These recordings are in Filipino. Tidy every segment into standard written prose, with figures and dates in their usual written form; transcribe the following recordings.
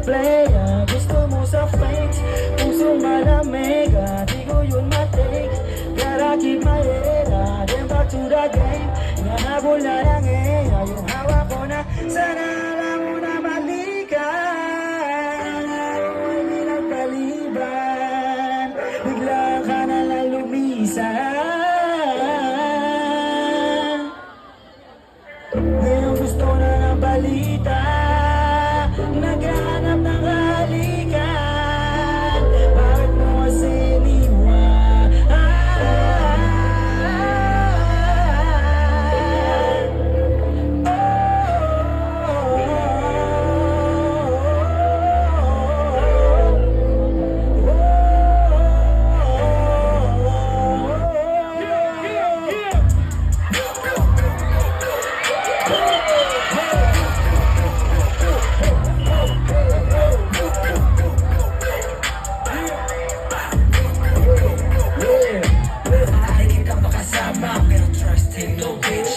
play, gusto mo sa fakes. Pusong malamig, di ko yun matake. Gotta keep my head, then back to the game. Nahabol na lang yung hawak ko na. Sana alam mo na balikan. Hindi nagpaliban, bigla ka na lang lumisan. Ngayon gusto na ng balita, naghahanap ng halikan. Bakit mo kasi iniwan?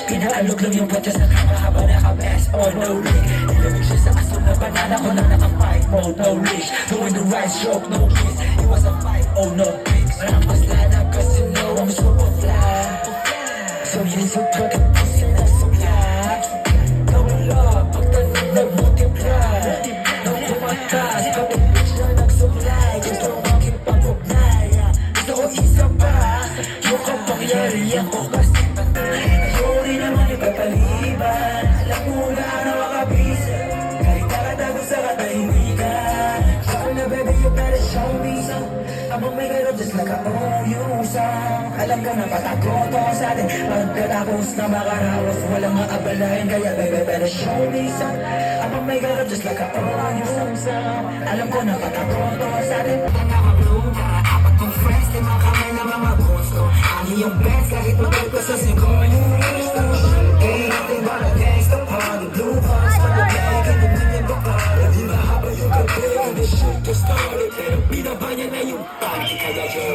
Pinaalog lang yung botya sa kama habang naka-best or no rig. Nilamig siya sa aso na banana ko lang naka-fight mode, no leash. Doing the right stroke, no kiss. It was a fight, oh no pics. Walang paslana kasi no, I'm super fly. So yun super kapisi na supply. Double up, pagtanong nag-multiply. Nung kumatas, kapag bitch na nag-supply. Gusto makipag-ugnay, gusto ko isa pa. Yung kapangyarihan ko kasi paliban, alam mo na nakakabisa. Kahit nakatago sa katahimikan. Sure na baby, you better show me some. Abang may garap just like I owe you some. Alam ka na patakot ako sa atin. Pagkatapos na makaraos, walang maabalahin. Kaya baby, better show me some. Abang may garap just like I owe you some. Alam ko na patakot ako sa atin. Naka-blue, apat kong friends, lima kami na mga gusto. Ang iyong best, kahit magal ko sa siguro. Started, pero binaba niya na yung party kaya siya